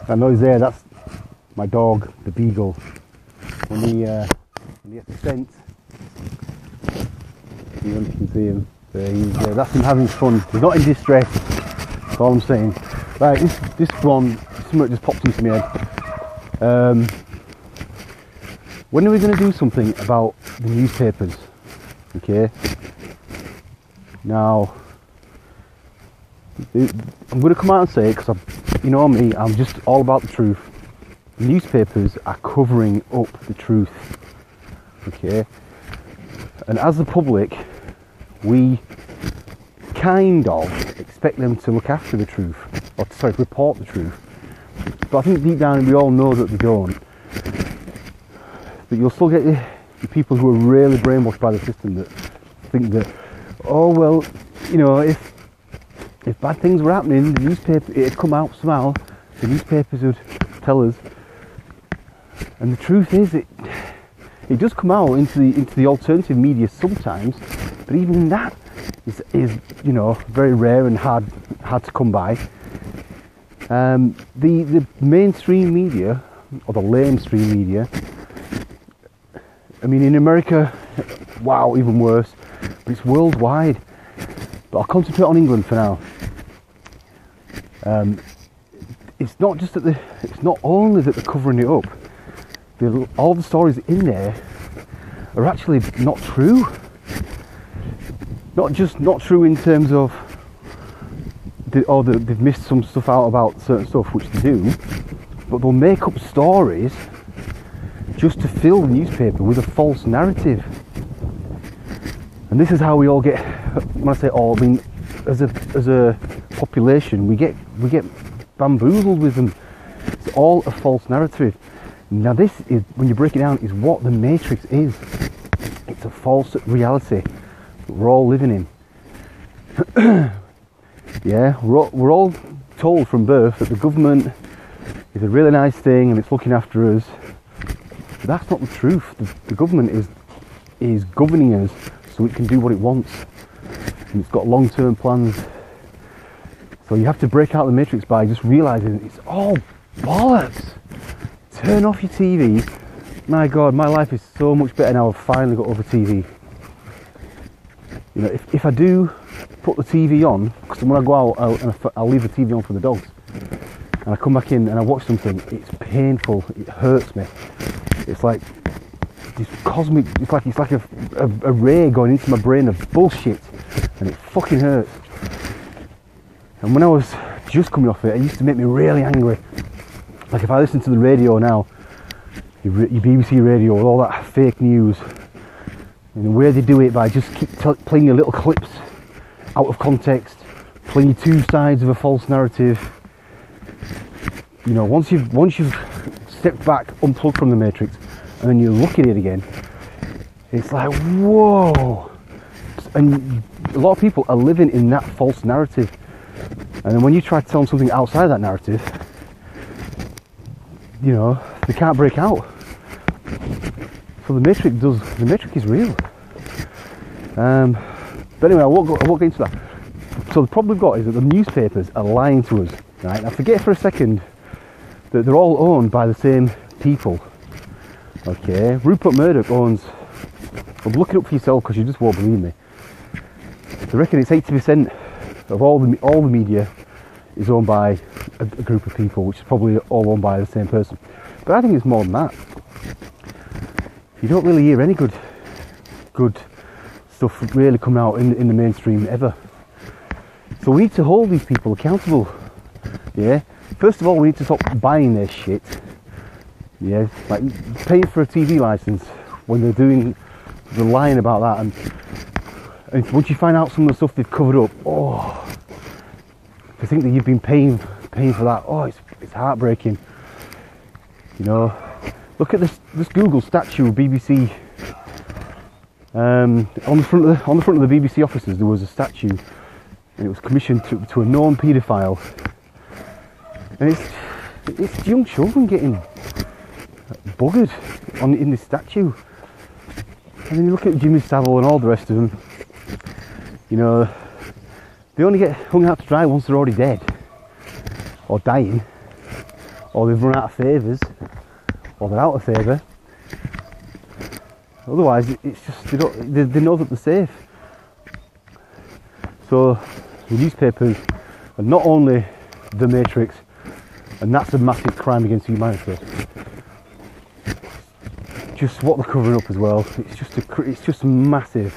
That noise there, that's my dog, the beagle. When he gets the scent, you can see him. That's him having fun. He's not in distress. That's all I'm saying. Right, this one, something just popped into my head. When are we going to do something about the newspapers? Okay. Now, I'm going to come out and say it because you know me, I'm just all about the truth. The newspapers are covering up the truth. Okay. And as the public, we kind of expect them to look after the truth, or sorry, report the truth. But I think deep down we all know that they don't. But you'll still get the people who are really brainwashed by the system that think that, oh well, you know, if bad things were happening, the newspaper, it'd come out somehow, the newspapers would tell us. And the truth is, it does come out into the alternative media sometimes, but even that is you know, very rare and hard to come by. The mainstream media, or the lamestream media, I mean, in America, wow, even worse, but it's worldwide. But I'll concentrate on England for now. It's not just that it's not only that they're covering it up. All the stories in there are actually not true. Not true in terms of they've missed some stuff out about certain stuff, which they do, but they'll make up stories just to fill the newspaper with a false narrative. And this is how we all get, when I say all, I mean as a population, we get bamboozled with them. It's all a false narrative. Now this is, when you break it down, is what the Matrix is. It's a false reality that we're all living in. Yeah, we're all told from birth that the government is a really nice thing and it's looking after us. But that's not the truth. The government is governing us so it can do what it wants. And it's got long-term plans. So you have to break out the Matrix by just realising it's all bollocks. Turn off your TV. My God, my life is so much better now. I've finally got over TV. You know, if I do put the TV on, because when I go out, I'll leave the TV on for the dogs, and I come back in and I watch something, it's painful. It hurts me. It's like this cosmic. It's like a ray going into my brain of bullshit, and it fucking hurts. And when I was just coming off it used to make me really angry. Like if I listen to the radio now, your BBC radio with all that fake news, and the way they do it by just keep playing your little clips out of context, playing two sides of a false narrative. You know, once you've stepped back, unplugged from the Matrix, and then you look at it again, it's like, whoa. And a lot of people are living in that false narrative. And then when you try to tell them something outside that narrative, you know, they can't break out. So the Matrix is real. But anyway, I won't get into that. So the problem we've got is that the newspapers are lying to us, right? Now forget for a second that they're all owned by the same people. Okay, Rupert Murdoch owns, well, look it up for yourself because you just won't believe me. They reckon it's 80% of all the media is owned by a group of people, which is probably all owned by the same person. But I think it's more than that. You don't really hear any good stuff really coming out in the mainstream ever. So we need to hold these people accountable. Yeah. First of all, we need to stop buying their shit. Yeah. Like paying for a TV license when they're lying about that, and once you find out some of the stuff they've covered up, oh, to think that you've been paying for that, oh, it's heartbreaking. You know, look at this Google statue of BBC. On the front of the BBC offices there was a statue, and it was commissioned to a known paedophile. And it's young children getting buggered in this statue. And then you look at Jimmy Savile and all the rest of them. You know, they only get hung out to dry once they're already dead or dying. or they've run out of favours, or they're out of favour. Otherwise, it's just they know that they're safe. So the newspapers are not only the Matrix, and that's a massive crime against humanity. Just what they're covering up as well. It's just massive.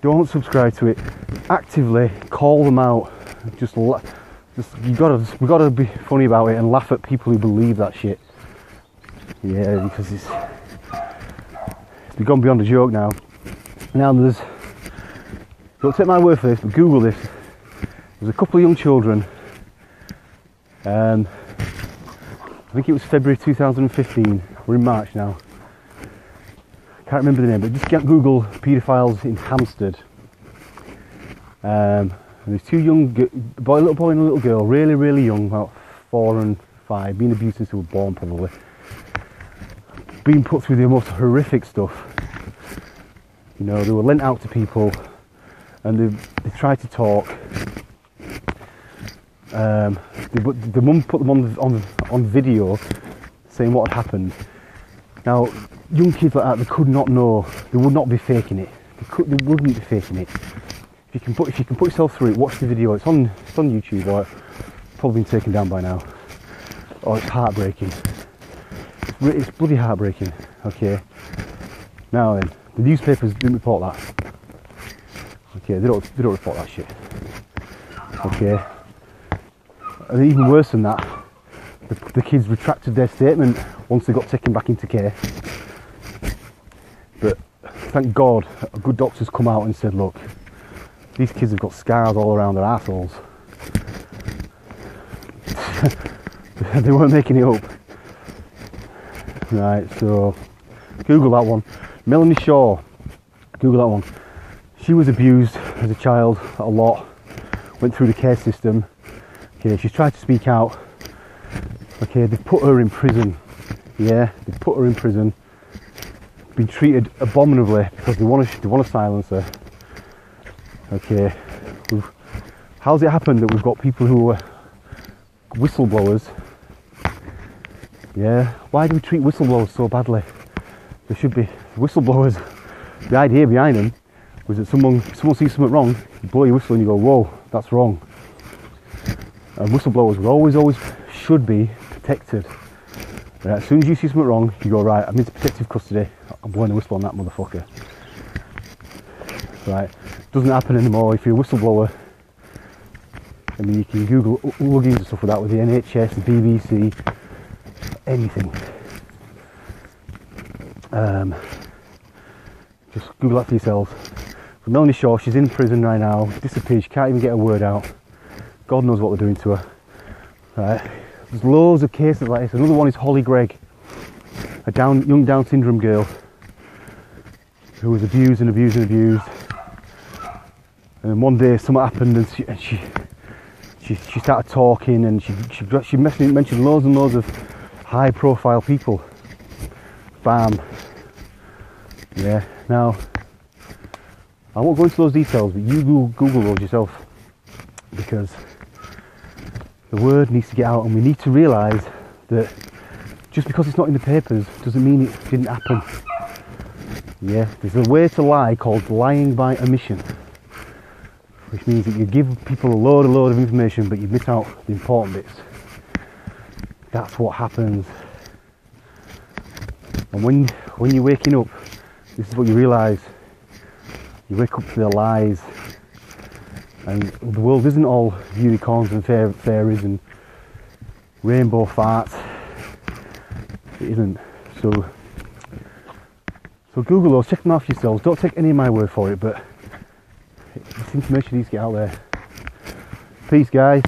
Don't subscribe to it. Actively call them out. We gotta be funny about it and laugh at people who believe that shit. Yeah, because it's gone beyond a joke now. Now don't take my word for this, but Google this. There's a couple of young children. I think it was February 2015. We're in March now. Can't remember the name, but just Google paedophiles in Hampstead. And there's two young a little boy and a little girl, really, really young, about 4 and 5, being abused since they were born probably. Being put through the most horrific stuff. You know, they were lent out to people, and they tried to talk. The mum put them on video, saying what had happened. Now, young kids like that, they could not know. They would not be faking it. They wouldn't be faking it. If you can put yourself through it, watch the video. It's on YouTube, or it's probably been taken down by now. Oh, it's heartbreaking. It's bloody heartbreaking. Okay. Now then, the newspapers didn't report that. Okay, they don't report that shit. Okay. And even worse than that, the kids retracted their statement once they got taken back into care. But thank God, a good doctor's come out and said, look, these kids have got scars all around their assholes. They weren't making it up. Right, so Google that one. Melanie Shaw, Google that one. She was abused as a child a lot, went through the care system. Okay, she's tried to speak out. Okay, they've put her in prison. Yeah, they've put her in prison. Been treated abominably because they want to silence her. Okay, how's it happened that we've got people who are whistleblowers? Yeah, why do we treat whistleblowers so badly? There should be whistleblowers. The idea behind them was that someone sees something wrong, you blow your whistle and you go, whoa, that's wrong. And whistleblowers always should be protected. Right, as soon as you see something wrong, you go, right, I'm into protective custody, I'm blowing a whistle on that motherfucker. Right, doesn't happen anymore. If you're a whistleblower, I mean, you can Google logins and stuff like that with the NHS, the BBC, anything. Just Google that for yourselves. But Melanie Shaw, she's in prison right now, disappeared, she can't even get a word out. God knows what they're doing to her. Right. There's loads of cases like this. Another one is Holly Gregg, a young Down syndrome girl who was abused. And then one day something happened, and she started talking, and she mentioned loads and loads of high-profile people. Bam. Yeah. Now, I won't go into those details, but you Google those yourself, because the word needs to get out, and we need to realise that just because it's not in the papers doesn't mean it didn't happen. Yeah, there's a way to lie called lying by omission, which means that you give people a load of information, but you miss out the important bits. That's what happens. And when you're waking up, this is what you realise. You wake up to the lies. And the world isn't all unicorns and fairies and rainbow farts. It isn't. So Google those, check them out for yourselves. Don't take any of my word for it, but this information needs to get out there. Peace, guys.